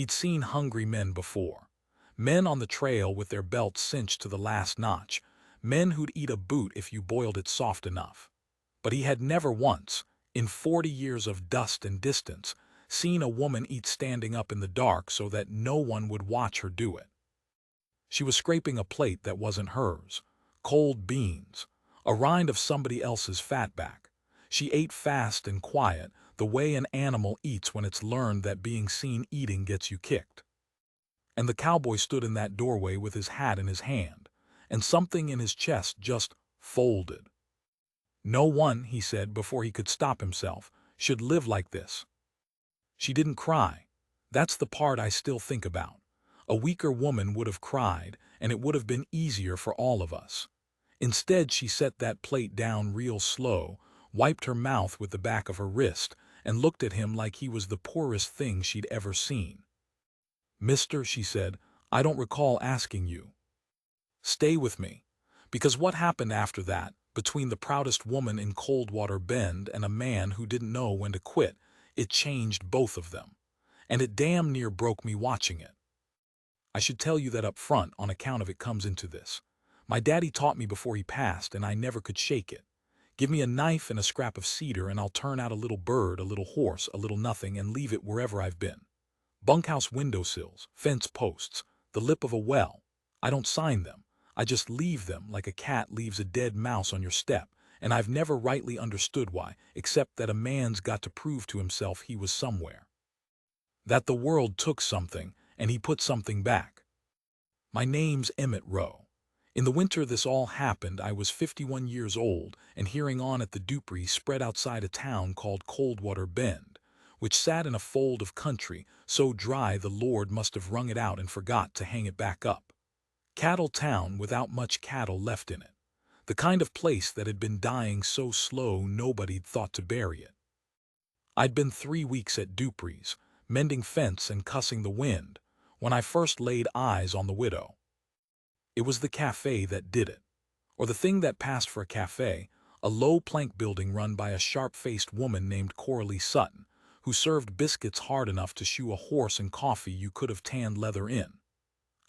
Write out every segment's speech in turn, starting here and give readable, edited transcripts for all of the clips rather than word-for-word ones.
He'd seen hungry men before. Men on the trail with their belts cinched to the last notch. Men who'd eat a boot if you boiled it soft enough. But he had never once, in 40 years of dust and distance, seen a woman eat standing up in the dark so that no one would watch her do it. She was scraping a plate that wasn't hers. Cold beans. A rind of somebody else's fatback. She ate fast and quiet, the way an animal eats when it's learned that being seen eating gets you kicked. And the cowboy stood in that doorway with his hat in his hand, and something in his chest just folded. No one, he said before he could stop himself, should live like this. She didn't cry. That's the part I still think about. A weaker woman would have cried, and it would have been easier for all of us. Instead, she set that plate down real slow, wiped her mouth with the back of her wrist, and looked at him like he was the poorest thing she'd ever seen. "Mister," she said, "I don't recall asking you. Stay with me." Because what happened after that, between the proudest woman in Coldwater Bend and a man who didn't know when to quit, it changed both of them. And it damn near broke me watching it. I should tell you that up front on account of it comes into this. My daddy taught me before he passed, and I never could shake it. Give me a knife and a scrap of cedar and I'll turn out a little bird, a little horse, a little nothing, and leave it wherever I've been. Bunkhouse windowsills, fence posts, the lip of a well. I don't sign them. I just leave them like a cat leaves a dead mouse on your step, and I've never rightly understood why, except that a man's got to prove to himself he was somewhere. That the world took something, and he put something back. My name's Emmett Rowe. In the winter this all happened, I was 51 years old and hearing on at the Dupree spread outside a town called Coldwater Bend, which sat in a fold of country so dry the Lord must have wrung it out and forgot to hang it back up. Cattle town without much cattle left in it. The kind of place that had been dying so slow nobody'd thought to bury it. I'd been 3 weeks at Dupree's, mending fence and cussing the wind, when I first laid eyes on the widow. It was the cafe that did it, or the thing that passed for a cafe, a low plank building run by a sharp-faced woman named Coralie Sutton, who served biscuits hard enough to shoe a horse and coffee you could have tanned leather in.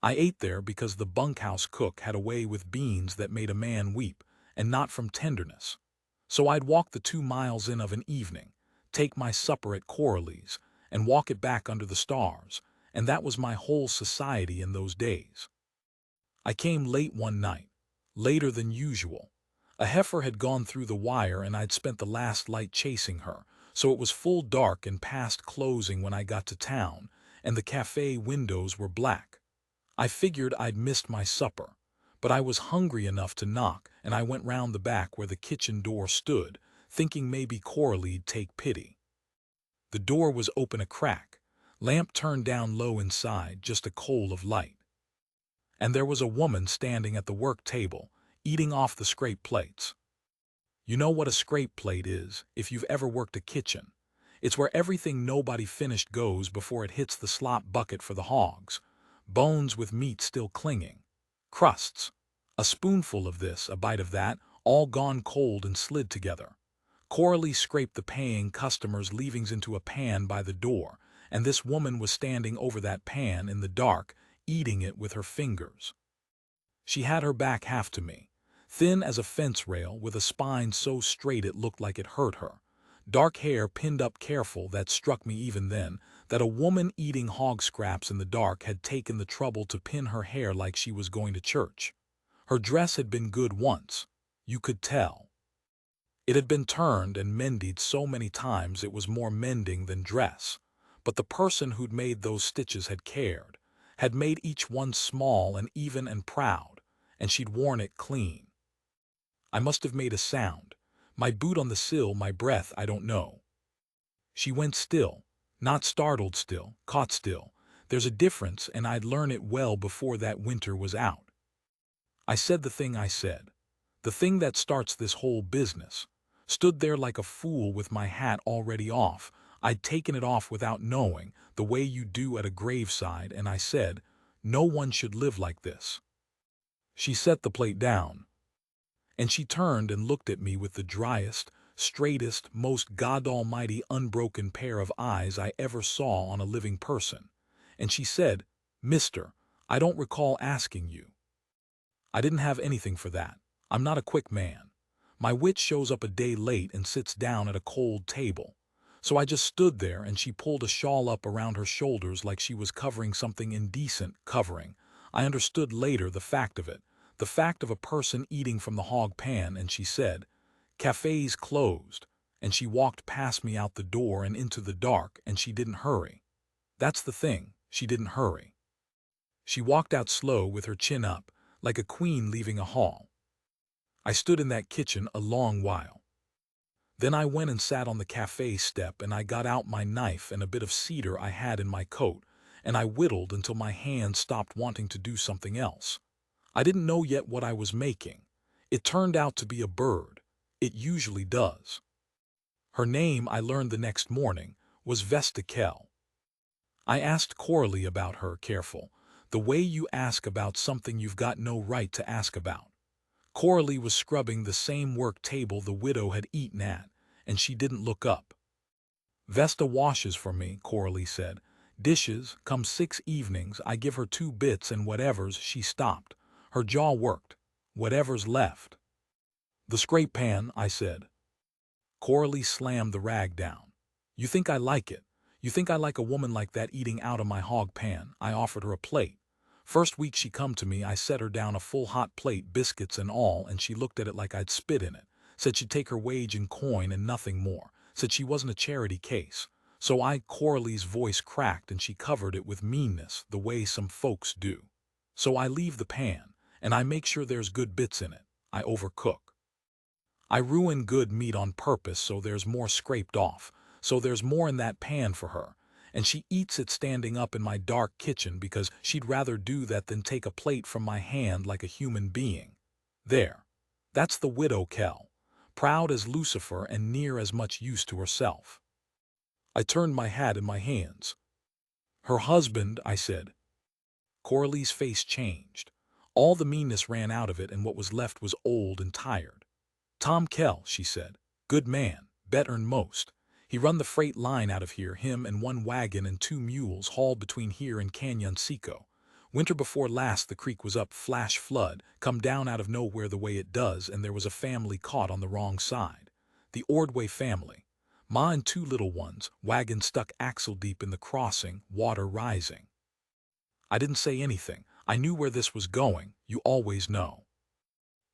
I ate there because the bunkhouse cook had a way with beans that made a man weep, and not from tenderness. So I'd walk the 2 miles in of an evening, take my supper at Coralie's, and walk it back under the stars, and that was my whole society in those days. I came late one night, later than usual. A heifer had gone through the wire and I'd spent the last light chasing her, so it was full dark and past closing when I got to town, and the cafe windows were black. I figured I'd missed my supper, but I was hungry enough to knock, and I went round the back where the kitchen door stood, thinking maybe Coralie'd take pity. The door was open a crack, lamp turned down low inside, just a coal of light. And there was a woman standing at the work table, eating off the scrape plates. You know what a scrape plate is, if you've ever worked a kitchen. It's where everything nobody finished goes before it hits the slop bucket for the hogs. Bones with meat still clinging. Crusts. A spoonful of this, a bite of that, all gone cold and slid together. Coralie scraped the paying customer's leavings into a pan by the door, and this woman was standing over that pan in the dark, eating it with her fingers. She had her back half to me, thin as a fence rail with a spine so straight it looked like it hurt her. Dark hair pinned up careful that struck me even then, that a woman eating hog scraps in the dark had taken the trouble to pin her hair like she was going to church. Her dress had been good once, you could tell. It had been turned and mended so many times it was more mending than dress, but the person who'd made those stitches had cared, had made each one small and even and proud, and she'd worn it clean. I must have made a sound, my boot on the sill, my breath, I don't know. She went still, not startled still, caught still. There's a difference, and I'd learn it well before that winter was out. I said the thing I said, the thing that starts this whole business. Stood there like a fool with my hat already off. I'd taken it off without knowing, the way you do at a graveside, and I said, "No one should live like this." She set the plate down, and she turned and looked at me with the driest, straightest, most God-almighty unbroken pair of eyes I ever saw on a living person, and she said, "Mister, I don't recall asking you." I didn't have anything for that. I'm not a quick man. My witch shows up a day late and sits down at a cold table. So I just stood there and she pulled a shawl up around her shoulders like she was covering something indecent covering. I understood later the fact of it, the fact of a person eating from the hog pan, and she said, "Cafe's closed," and she walked past me out the door and into the dark, and she didn't hurry. That's the thing, she didn't hurry. She walked out slow with her chin up, like a queen leaving a hall. I stood in that kitchen a long while. Then I went and sat on the cafe step and I got out my knife and a bit of cedar I had in my coat, and I whittled until my hand stopped wanting to do something else. I didn't know yet what I was making. It turned out to be a bird. It usually does. Her name, I learned the next morning, was Vesta Kell. I asked Coralie about her, careful, the way you ask about something you've got no right to ask about. Coralie was scrubbing the same work table the widow had eaten at, and she didn't look up. "Vesta washes for me," Coralie said. "Dishes, come 6 evenings, I give her 2 bits and whatever's." She stopped. Her jaw worked. "Whatever's left." "The scrape pan," I said. Coralie slammed the rag down. "You think I like it? You think I like a woman like that eating out of my hog pan?" I offered her a plate. First week she come to me, I set her down a full hot plate, biscuits and all, and she looked at it like I'd spit in it. Said she'd take her wage in coin and nothing more. Said she wasn't a charity case. So Coralie's voice cracked and she covered it with meanness, the way some folks do. "So I leave the pan, and I make sure there's good bits in it. I overcook. I ruin good meat on purpose so there's more scraped off, so there's more in that pan for her. And she eats it standing up in my dark kitchen because she'd rather do that than take a plate from my hand like a human being. There. That's the widow Kell, proud as Lucifer and near as much use to herself." I turned my hat in my hands. "Her husband," I said. Coralie's face changed. All the meanness ran out of it, and what was left was old and tired. "Tom Kell," she said. "Good man, better'n most. He run the freight line out of here, him and 1 wagon and 2 mules hauled between here and Canyon Seco. Winter before last the creek was up, flash flood, come down out of nowhere the way it does, and there was a family caught on the wrong side. The Ordway family. Ma and 2 little ones, wagon stuck axle deep in the crossing, water rising." I didn't say anything. I knew where this was going. You always know.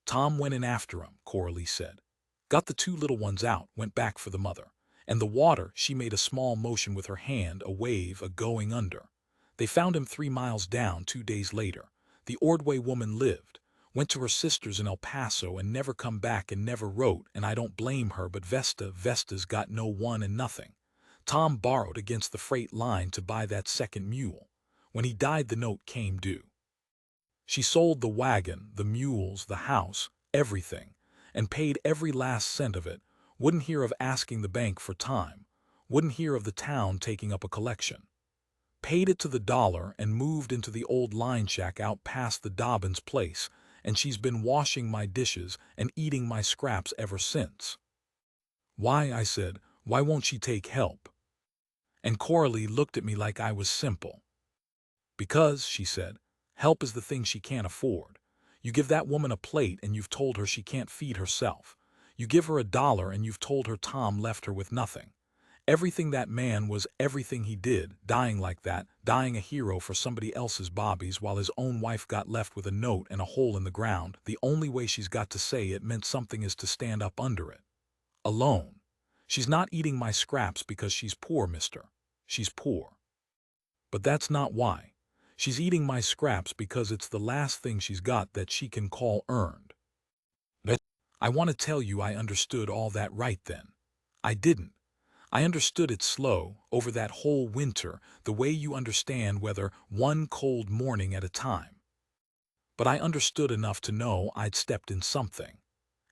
"Tom went in after him," Coralie said. "Got the 2 little ones out, went back for the mother. And the water," she made a small motion with her hand, a wave, a going under. "They found him 3 miles down 2 days later. The Ordway woman lived, went to her sister's in El Paso and never come back and never wrote, and I don't blame her, but Vesta's got no one and nothing. Tom borrowed against the freight line to buy that 2nd mule. When he died the note came due. She sold the wagon, the mules, the house, everything, and paid every last cent of it. Wouldn't hear of asking the bank for time. Wouldn't hear of the town taking up a collection. Paid it to the dollar and moved into the old line shack out past the Dobbins place, and she's been washing my dishes and eating my scraps ever since." "Why," I said, "why won't she take help?" And Coralie looked at me like I was simple. "Because," she said, "help is the thing she can't afford. You give that woman a plate and you've told her she can't feed herself. You give her $1 and you've told her Tom left her with nothing. Everything that man was, everything he did, dying like that, dying a hero for somebody else's bobbies while his own wife got left with a note and a hole in the ground. The only way she's got to say it meant something is to stand up under it. Alone. She's not eating my scraps because she's poor, mister. She's poor. But that's not why. She's eating my scraps because it's the last thing she's got that she can call earned." I want to tell you I understood all that right then. I didn't. I understood it slow, over that whole winter, the way you understand weather, one cold morning at a time. But I understood enough to know I'd stepped in something.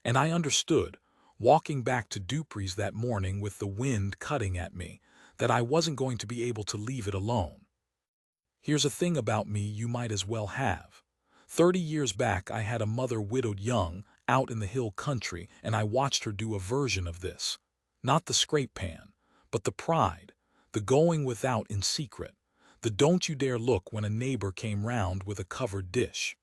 And I understood, walking back to Dupree's that morning with the wind cutting at me, that I wasn't going to be able to leave it alone. Here's a thing about me you might as well have. 30 years back I had a mother widowed young, out in the hill country, and I watched her do a version of this. Not the scrape pan, but the pride, the going without in secret, The don't you dare look when a neighbor came round with a covered dish.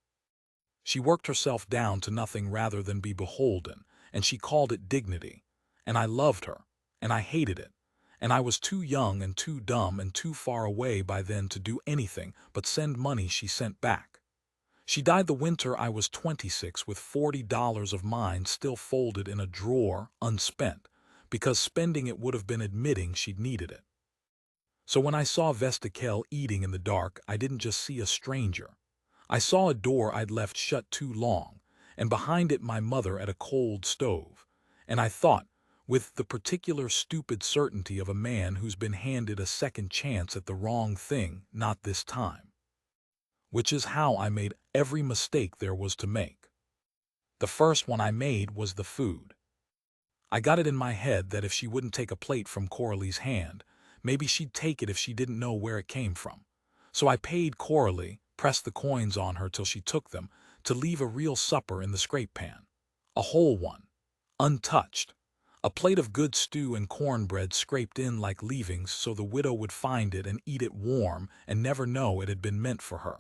She worked herself down to nothing rather than be beholden, and she called it dignity. And I loved her, and I hated it. And I was too young and too dumb and too far away by then to do anything but send money she sent back. She died the winter I was 26 with $40 of mine still folded in a drawer, unspent, because spending it would have been admitting she'd needed it. So when I saw Vestikel eating in the dark, I didn't just see a stranger. I saw a door I'd left shut too long, and behind it my mother at a cold stove. And I thought, with the particular stupid certainty of a man who's been handed a second chance at the wrong thing, not this time. Which is how I made every mistake there was to make. The first one I made was the food. I got it in my head that if she wouldn't take a plate from Coralie's hand, maybe she'd take it if she didn't know where it came from. So I paid Coralie, pressed the coins on her till she took them, to leave a real supper in the scrape pan. A whole one. Untouched. A plate of good stew and cornbread scraped in like leavings so the widow would find it and eat it warm and never know it had been meant for her.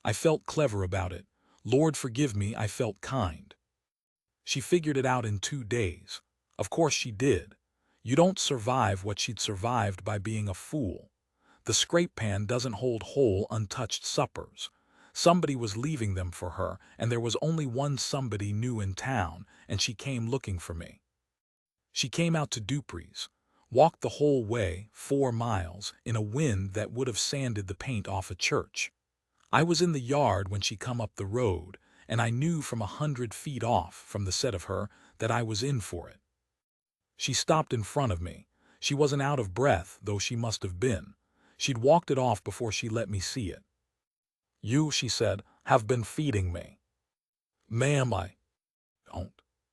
I felt clever about it. Lord forgive me, I felt kind. She figured it out in 2 days. Of course she did. You don't survive what she'd survived by being a fool. The scrape pan doesn't hold whole, untouched suppers. Somebody was leaving them for her, and there was only one somebody new in town, and she came looking for me. She came out to Dupree's, walked the whole way, 4 miles, in a wind that would have sanded the paint off a church. I was in the yard when she come up the road, and I knew from 100 feet off, from the set of her, that I was in for it. She stopped in front of me. She wasn't out of breath, though she must have been. She'd walked it off before she let me see it. You, she said, have been feeding me. Ma'am, I don't.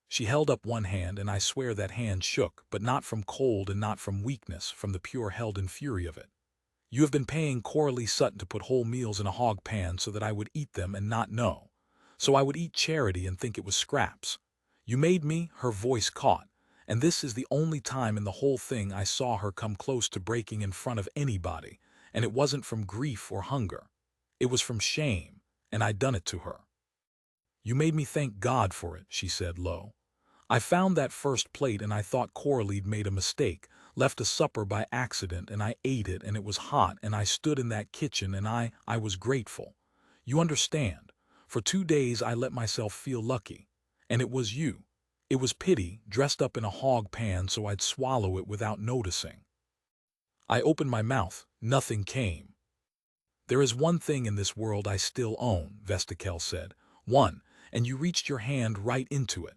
She held up one hand, and I swear that hand shook, but not from cold and not from weakness, from the pure held-in fury of it. You have been paying Coralie Sutton to put whole meals in a hog pan so that I would eat them and not know. So I would eat charity and think it was scraps. You made me, her voice caught, and this is the only time in the whole thing I saw her come close to breaking in front of anybody, and it wasn't from grief or hunger. It was from shame, and I'd done it to her. You made me thank God for it, she said low. I found that first plate and I thought Coralie'd made a mistake, left a supper by accident, and I ate it and it was hot and I stood in that kitchen and I was grateful. You understand, for 2 days I let myself feel lucky. And it was you. It was pity, dressed up in a hog pan so I'd swallow it without noticing. I opened my mouth, nothing came. There is one thing in this world I still own, Vestikel said. One, and you reached your hand right into it.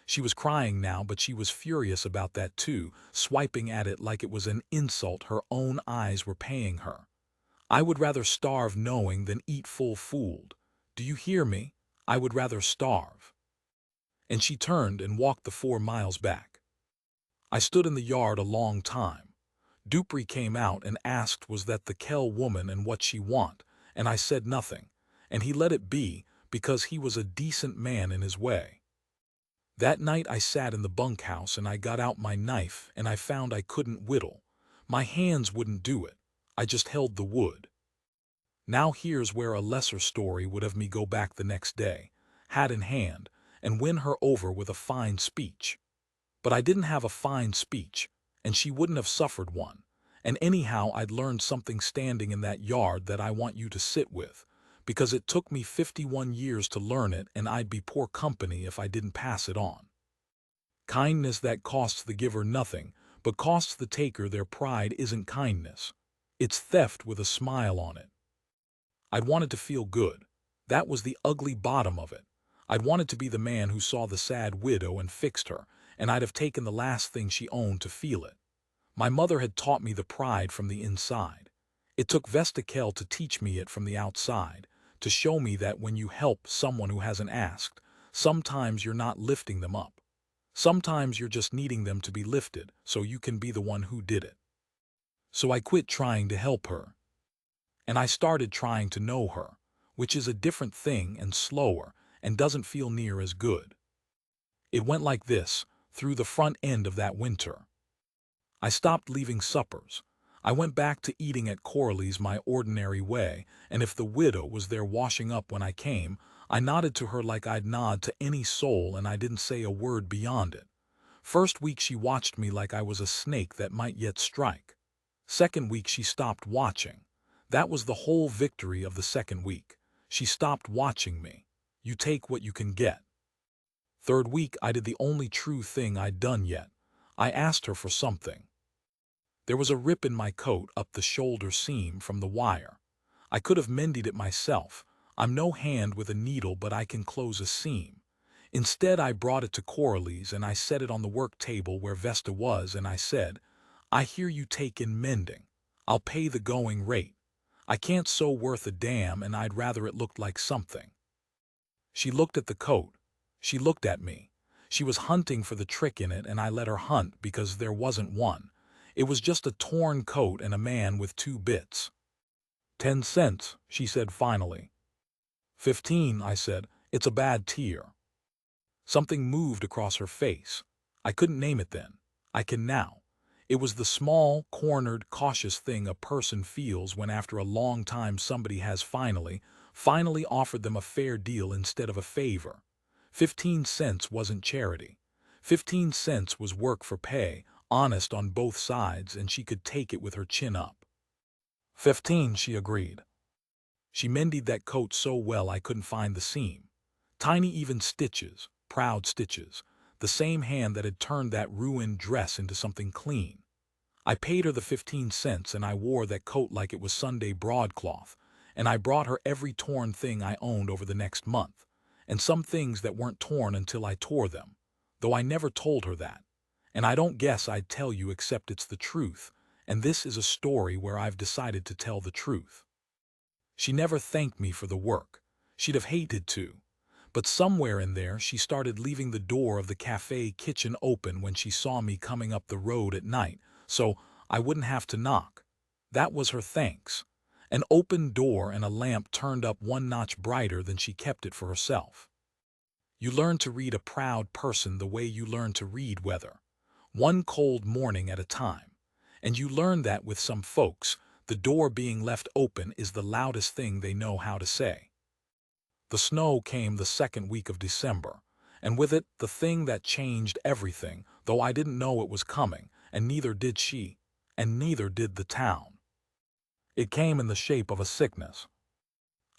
She was crying now, but she was furious about that too, swiping at it like it was an insult her own eyes were paying her. I would rather starve knowing than eat full fooled. Do you hear me? I would rather starve. And she turned and walked the 4 miles back. I stood in the yard a long time. Dupree came out and asked was that the Kell woman and what she want, and I said nothing, and he let it be because he was a decent man in his way. That night I sat in the bunkhouse and I got out my knife and I found I couldn't whittle. My hands wouldn't do it. I just held the wood. Now here's where a lesser story would have me go back the next day, hat in hand, and win her over with a fine speech. But I didn't have a fine speech, and she wouldn't have suffered one. And anyhow I'd learned something standing in that yard that I want you to sit with, because it took me 51 years to learn it and I'd be poor company if I didn't pass it on. Kindness that costs the giver nothing, but costs the taker their pride isn't kindness. It's theft with a smile on it. I'd wanted to feel good. That was the ugly bottom of it. I'd wanted to be the man who saw the sad widow and fixed her, and I'd have taken the last thing she owned to feel it. My mother had taught me the pride from the inside. It took Vestikel to teach me it from the outside, to show me that when you help someone who hasn't asked, sometimes you're not lifting them up. Sometimes you're just needing them to be lifted so you can be the one who did it. So I quit trying to help her. And I started trying to know her, which is a different thing and slower and doesn't feel near as good. It went like this, through the front end of that winter. I stopped leaving suppers. I went back to eating at Corley's my ordinary way, and if the widow was there washing up when I came, I nodded to her like I'd nod to any soul, and I didn't say a word beyond it. First week she watched me like I was a snake that might yet strike. Second week she stopped watching. That was the whole victory of the second week. She stopped watching me. You take what you can get. Third week I did the only true thing I'd done yet. I asked her for something. There was a rip in my coat up the shoulder seam from the wire. I could have mended it myself. I'm no hand with a needle, but I can close a seam. Instead, I brought it to Corley's and I set it on the work table where Vesta was, and I said, "I hear you take in mending. I'll pay the going rate. I can't sew worth a damn, and I'd rather it looked like something." She looked at the coat. She looked at me. She was hunting for the trick in it, and I let her hunt because there wasn't one. It was just a torn coat and a man with 2 bits. 10 cents, she said finally. 15, I said. It's a bad tear. Something moved across her face. I couldn't name it then. I can now. It was the small, cornered, cautious thing a person feels when after a long time somebody has finally offered them a fair deal instead of a favor. 15 cents wasn't charity. 15 cents was work for pay, honest on both sides, and she could take it with her chin up. 15, she agreed. She mended that coat so well I couldn't find the seam. Tiny even stitches, proud stitches, the same hand that had turned that ruined dress into something clean. I paid her the 15 cents, and I wore that coat like it was Sunday broadcloth, and I brought her every torn thing I owned over the next month, and some things that weren't torn until I tore them, though I never told her that. And I don't guess I'd tell you except it's the truth, and this is a story where I've decided to tell the truth. She never thanked me for the work. She'd have hated to. But somewhere in there she started leaving the door of the cafe kitchen open when she saw me coming up the road at night, so I wouldn't have to knock. That was her thanks. An open door and a lamp turned up 1 notch brighter than she kept it for herself. You learn to read a proud person the way you learn to read weather, one cold morning at a time. And you learn that with some folks, the door being left open is the loudest thing they know how to say. The snow came the second week of December, and with it the thing that changed everything, though I didn't know it was coming, and neither did she, and neither did the town. It came in the shape of a sickness.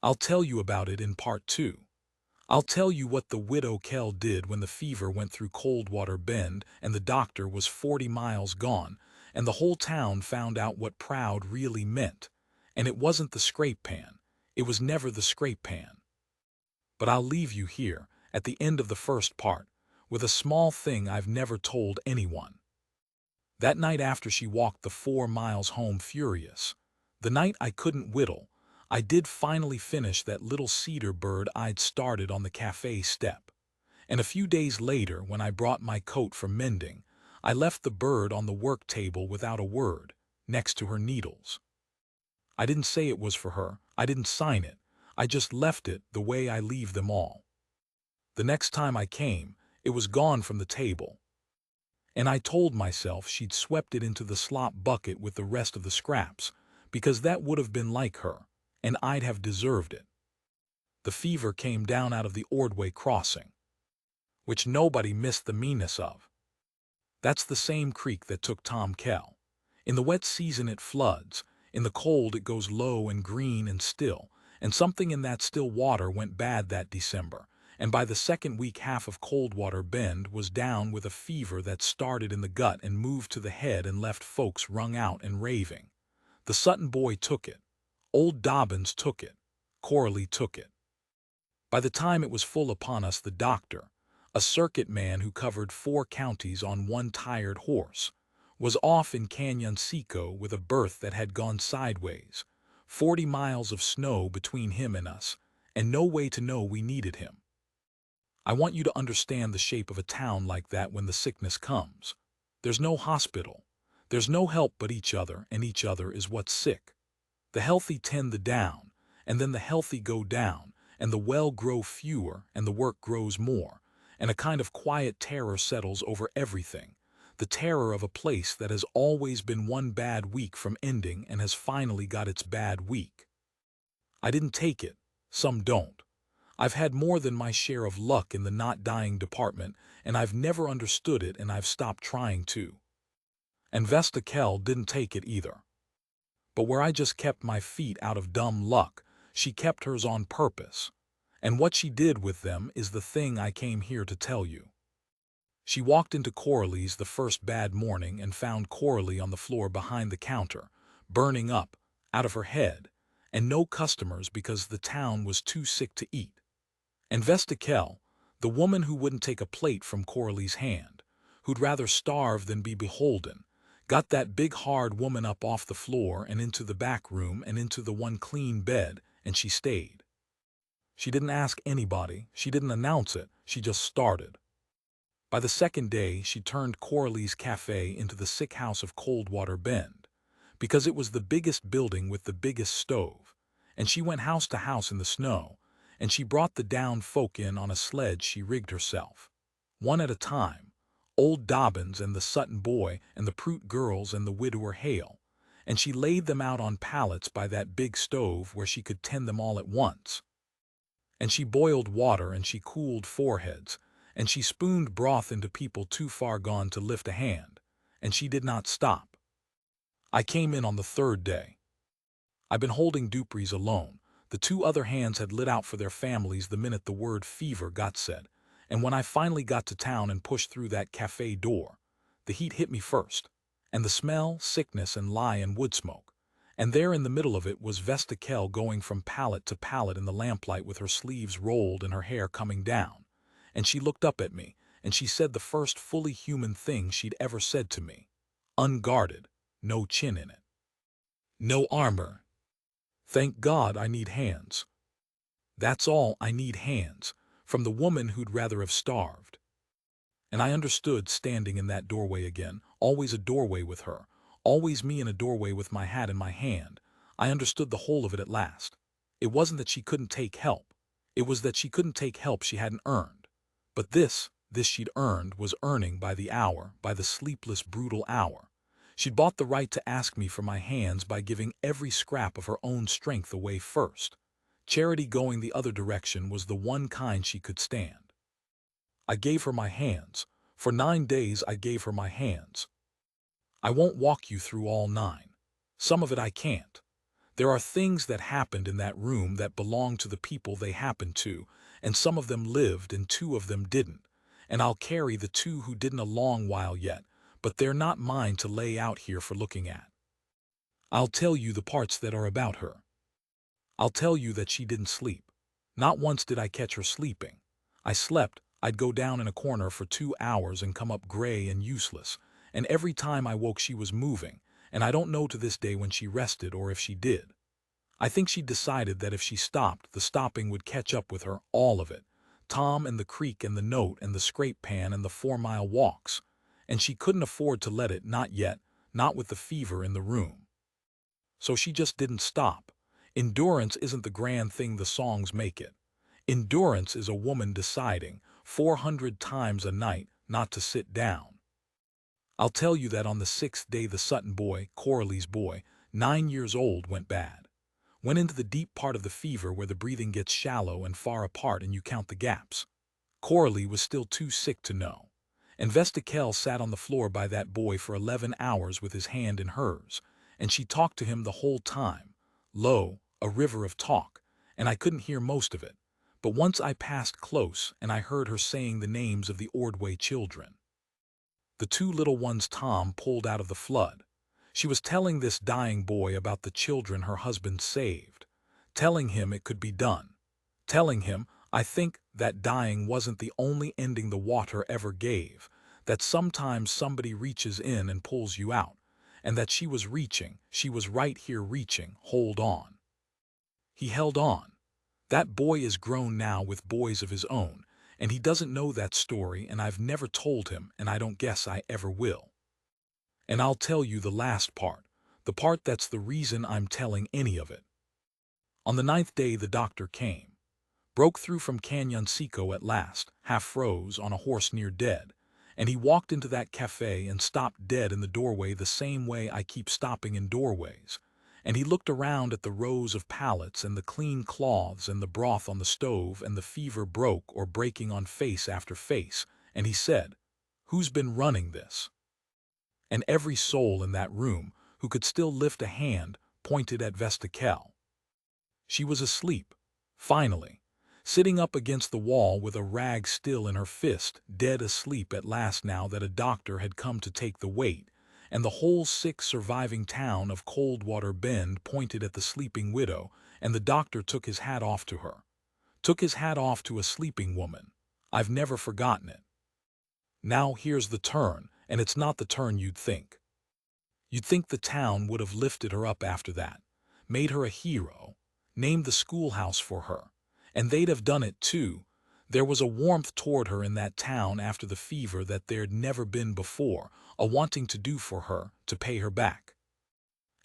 I'll tell you about it in part 2. I'll tell you what the widow Kell did when the fever went through Coldwater Bend and the doctor was 40 miles gone, and the whole town found out what proud really meant. And it wasn't the scrape pan. It was never the scrape pan. But I'll leave you here, at the end of the first part, with a small thing I've never told anyone. That night after she walked the 4 miles home furious, the night I couldn't whittle, I did finally finish that little cedar bird I'd started on the cafe step. And a few days later, when I brought my coat for mending, I left the bird on the work table without a word, next to her needles. I didn't say it was for her. I didn't sign it. I just left it the way I leave them all. The next time I came, it was gone from the table. And I told myself she'd swept it into the slop bucket with the rest of the scraps, because that would have been like her, and I'd have deserved it. The fever came down out of the Ordway crossing, which nobody missed the meanness of. That's the same creek that took Tom Kell. In the wet season it floods, in the cold it goes low and green and still, and something in that still water went bad that December, and by the second week half of Coldwater Bend was down with a fever that started in the gut and moved to the head and left folks wrung out and raving. The Sutton boy took it. Old Dobbins took it. Corley took it. By the time it was full upon us, the doctor, a circuit man who covered 4 counties on one tired horse, was off in Canyon Seco with a berth that had gone sideways, 40 miles of snow between him and us, and no way to know we needed him. I want you to understand the shape of a town like that when the sickness comes. There's no hospital. There's no help but each other, and each other is what's sick. The healthy tend the down, and then the healthy go down, and the well grow fewer, and the work grows more, and a kind of quiet terror settles over everything. the terror of a place that has always been one bad week from ending and has finally got its bad week. I didn't take it. Some don't. I've had more than my share of luck in the not dying department, and I've never understood it, and I've stopped trying to. And Vesta Kell didn't take it either. But where I just kept my feet out of dumb luck, she kept hers on purpose. And what she did with them is the thing I came here to tell you. She walked into Coralie's the first bad morning and found Coralie on the floor behind the counter, burning up, out of her head, and no customers because the town was too sick to eat. And Vesta Kell, the woman who wouldn't take a plate from Coralie's hand, who'd rather starve than be beholden, got that big hard woman up off the floor and into the back room and into the one clean bed, and she stayed. She didn't ask anybody, she didn't announce it, she just started. By the second day, she turned Coralie's cafe into the sick house of Coldwater Bend, because it was the biggest building with the biggest stove, and she went house to house in the snow, and she brought the downed folk in on a sled she rigged herself, one at a time, old Dobbins and the Sutton boy and the Prout girls and the widower Hale, and she laid them out on pallets by that big stove where she could tend them all at once. And she boiled water and she cooled foreheads, and she spooned broth into people too far gone to lift a hand, and she did not stop. I came in on the third day. I've been holding Dupree's alone. The two other hands had lit out for their families the minute the word fever got said, and when I finally got to town and pushed through that cafe door, the heat hit me first, and the smell, sickness, and lie and wood smoke, and there in the middle of it was Vesta Kell going from pallet to pallet in the lamplight with her sleeves rolled and her hair coming down, and she looked up at me, and she said the first fully human thing she'd ever said to me, unguarded, no chin in it. No armor. Thank God I need hands. That's all, I need hands, from the woman who'd rather have starved. And I understood standing in that doorway again, always a doorway with her, always me in a doorway with my hat in my hand. I understood the whole of it at last. It wasn't that she couldn't take help. It was that she couldn't take help she hadn't earned. But this she'd earned was earning by the hour, by the sleepless, brutal hour. She'd bought the right to ask me for my hands by giving every scrap of her own strength away first. Charity going the other direction was the one kind she could stand. I gave her my hands. For 9 days I gave her my hands. I won't walk you through all 9. Some of it I can't. There are things that happened in that room that belong to the people they happened to, and some of them lived and 2 of them didn't. And I'll carry the 2 who didn't a long while yet, but they're not mine to lay out here for looking at. I'll tell you the parts that are about her. I'll tell you that she didn't sleep. Not once did I catch her sleeping. I slept, I'd go down in a corner for 2 hours and come up gray and useless, and every time I woke she was moving, and I don't know to this day when she rested or if she did. I think she decided that if she stopped, the stopping would catch up with her, all of it. Tom and the creek and the note and the scrape pan and the 4-mile walks. And she couldn't afford to let it, not yet, not with the fever in the room. So she just didn't stop. Endurance isn't the grand thing the songs make it. Endurance is a woman deciding, 400 times a night, not to sit down. I'll tell you that on the 6th day the Sutton boy, Coralie's boy, 9 years old, went bad. Went into the deep part of the fever where the breathing gets shallow and far apart and you count the gaps. Coralie was still too sick to know. And Vesta Kell sat on the floor by that boy for 11 hours with his hand in hers, and she talked to him the whole time, low, a river of talk, and I couldn't hear most of it. But once I passed close and I heard her saying the names of the Ordway children. The 2 little ones Tom pulled out of the flood. She was telling this dying boy about the children her husband saved, telling him it could be done, telling him, I think, that dying wasn't the only ending the water ever gave, that sometimes somebody reaches in and pulls you out, and that she was reaching, she was right here reaching, hold on. He held on. That boy is grown now with boys of his own, and he doesn't know that story, and I've never told him, and I don't guess I ever will. And I'll tell you the last part, the part that's the reason I'm telling any of it. On the 9th day the doctor came. Broke through from Cañon Seco at last, half froze, on a horse near dead, And he walked into that cafe and stopped dead in the doorway the same way I keep stopping in doorways. And he looked around at the rows of pallets and the clean cloths and the broth on the stove and the fever broke or breaking on face after face, and he said, "Who's been running this?" And every soul in that room, who could still lift a hand, pointed at Vestakel. She was asleep, finally, sitting up against the wall with a rag still in her fist, dead asleep at last now that a doctor had come to take the weight, and the whole sick surviving town of Coldwater Bend pointed at the sleeping widow, and the doctor took his hat off to her. Took his hat off to a sleeping woman. I've never forgotten it. Now here's the turn, and it's not the turn you'd think. You'd think the town would have lifted her up after that, made her a hero, named the schoolhouse for her, and they'd have done it too. There was a warmth toward her in that town after the fever that there'd never been before, a wanting to do for her, to pay her back.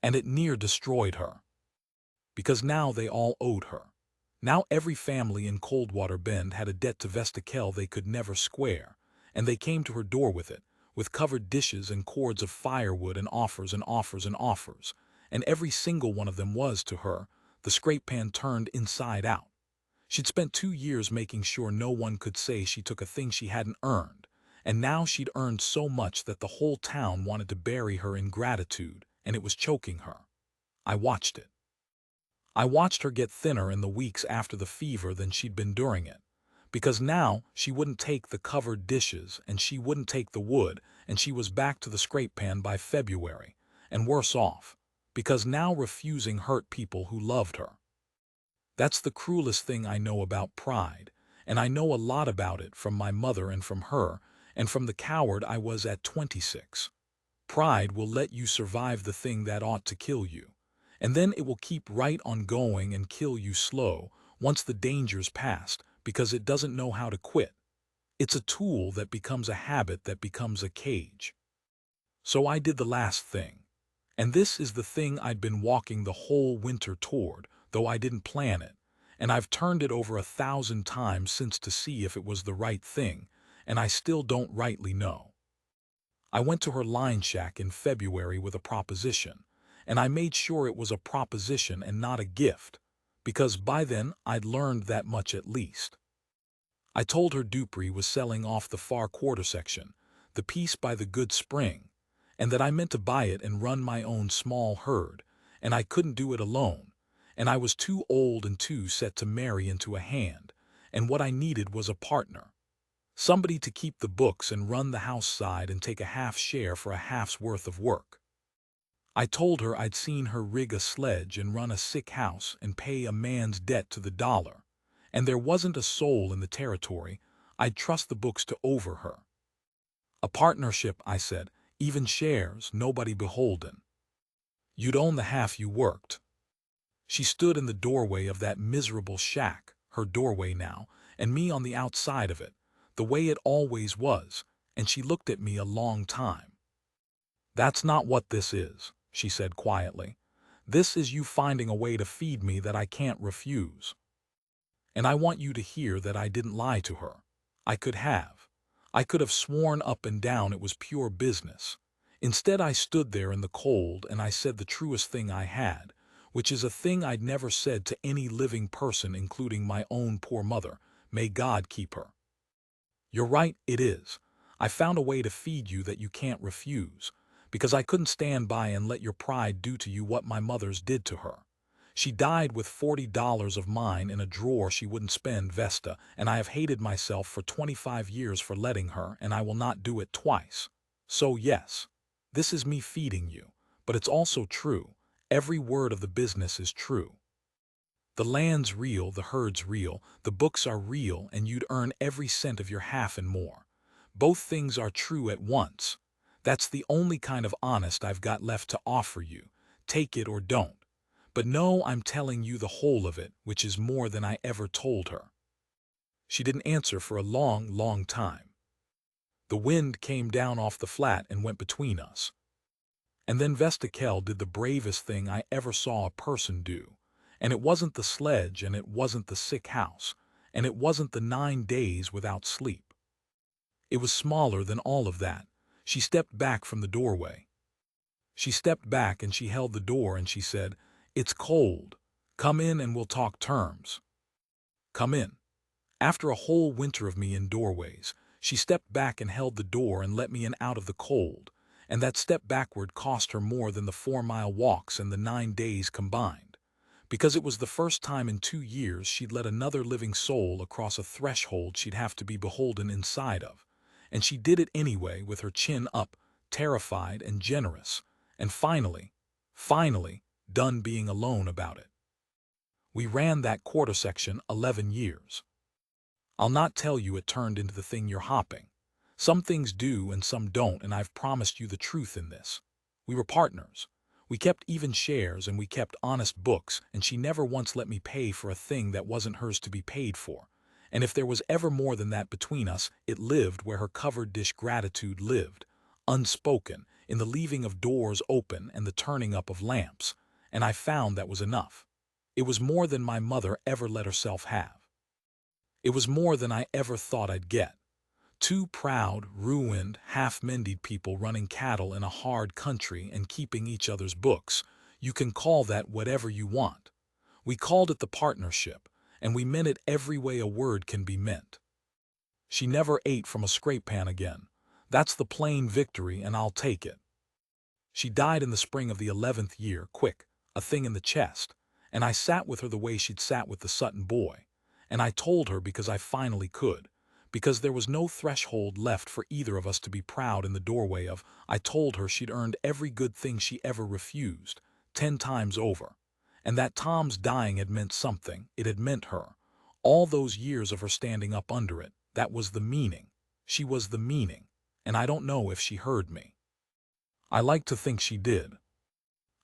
And it near destroyed her. Because now they all owed her. Now every family in Coldwater Bend had a debt to Vestakel they could never square, and they came to her door with it, with covered dishes and cords of firewood and offers and offers and offers, and every single one of them was, to her, the scrape pan turned inside out. She'd spent 2 years making sure no one could say she took a thing she hadn't earned, and now she'd earned so much that the whole town wanted to bury her in gratitude, and it was choking her. I watched it. I watched her get thinner in the weeks after the fever than she'd been during it, because now she wouldn't take the covered dishes and she wouldn't take the wood, and she was back to the scrape pan by February, and worse off, because now refusing hurt people who loved her. That's the cruelest thing I know about pride, and I know a lot about it from my mother and from her, and from the coward I was at 26. Pride will let you survive the thing that ought to kill you, and then it will keep right on going and kill you slow once the danger's past, because it doesn't know how to quit. It's a tool that becomes a habit that becomes a cage. So I did the last thing. And this is the thing I'd been walking the whole winter toward, though I didn't plan it, and I've turned it over 1,000 times since to see if it was the right thing, and I still don't rightly know. I went to her line shack in February with a proposition, and I made sure it was a proposition and not a gift, because by then I'd learned that much at least. I told her Dupree was selling off the far quarter section, the piece by the Good Spring, and that I meant to buy it and run my own small herd, and I couldn't do it alone, and I was too old and too set to marry into a hand, and what I needed was a partner. Somebody to keep the books and run the house side and take a half share for a half's worth of work. I told her I'd seen her rig a sledge and run a sick house and pay a man's debt to the dollar, and there wasn't a soul in the territory I'd trust the books to over her. A partnership, I said, even shares, nobody beholden. You'd own the half you worked. She stood in the doorway of that miserable shack, her doorway now, and me on the outside of it, the way it always was, and she looked at me a long time. "That's not what this is," she said quietly. "This is you finding a way to feed me that I can't refuse. And I want you to hear that I didn't lie to her. I could have. I could have sworn up and down it was pure business. Instead, I stood there in the cold and I said the truest thing I had, which is a thing I'd never said to any living person, including my own poor mother. May God keep her. You're right, it is. I found a way to feed you that you can't refuse, because I couldn't stand by and let your pride do to you what my mother's did to her. She died with $40 of mine in a drawer she wouldn't spend, Vesta, and I have hated myself for 25 years for letting her, and I will not do it twice. So yes, this is me feeding you, but it's also true. Every word of the business is true. The land's real, the herd's real, the books are real, and you'd earn every cent of your half and more. Both things are true at once. That's the only kind of honest I've got left to offer you. Take it or don't. But no, I'm telling you the whole of it, which is more than I ever told her. She didn't answer for a long, long time. The wind came down off the flat and went between us. And then Vestakel did the bravest thing I ever saw a person do. And it wasn't the sledge, and it wasn't the sick house, and it wasn't the 9 days without sleep. It was smaller than all of that. She stepped back from the doorway. She stepped back and she held the door and she said, "It's cold. Come in and we'll talk terms. Come in." After a whole winter of me in doorways, she stepped back and held the door and let me in out of the cold, and that step backward cost her more than the 4-mile walks and the 9 days combined, because it was the first time in 2 years she'd let another living soul across a threshold she'd have to be beholden inside of, and she did it anyway with her chin up, terrified and generous, and finally, done being alone about it. We ran that quarter section 11 years. I'll not tell you it turned into the thing you're hopping. Some things do and some don't, and I've promised you the truth in this. We were partners. We kept even shares and we kept honest books, and she never once let me pay for a thing that wasn't hers to be paid for. And if there was ever more than that between us, it lived where her covered dish gratitude lived, unspoken, in the leaving of doors open and the turning up of lamps, and I found that was enough. It was more than my mother ever let herself have. It was more than I ever thought I'd get. Two proud, ruined, half-mended people running cattle in a hard country and keeping each other's books. You can call that whatever you want. We called it the partnership, and we meant it every way a word can be meant. She never ate from a scrape pan again. That's the plain victory, and I'll take it. She died in the spring of the 11th year, quick, a thing in the chest, and I sat with her the way she'd sat with the Sutton boy. And I told her because I finally could, because there was no threshold left for either of us to be proud in the doorway of. I told her she'd earned every good thing she ever refused, 10 times over, and that Tom's dying had meant something. It had meant her. All those years of her standing up under it, that was the meaning. She was the meaning, and I don't know if she heard me. I like to think she did.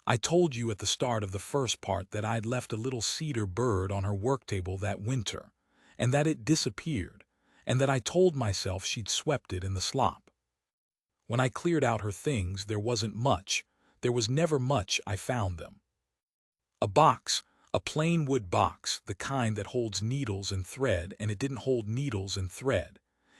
I told you at the start of the first part that I'd left a little cedar bird on her work table that winter, and that it disappeared, and that I told myself she'd swept it in the slop. When I cleared out her things, there wasn't much. There was never much. I found them. A box, a plain wood box, the kind that holds needles and thread, and it didn't hold needles and thread.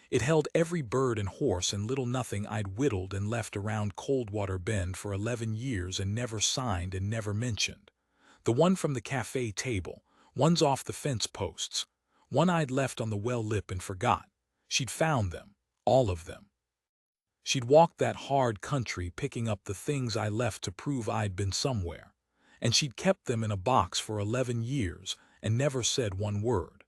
It held every bird and horse and little nothing I'd whittled and left around Coldwater Bend for 11 years and never signed and never mentioned. The one from the cafe table, one's off the fence posts, one I'd left on the well lip and forgot. She'd found them, all of them. She'd walked that hard country picking up the things I left to prove I'd been somewhere, and she'd kept them in a box for 11 years and never said one word.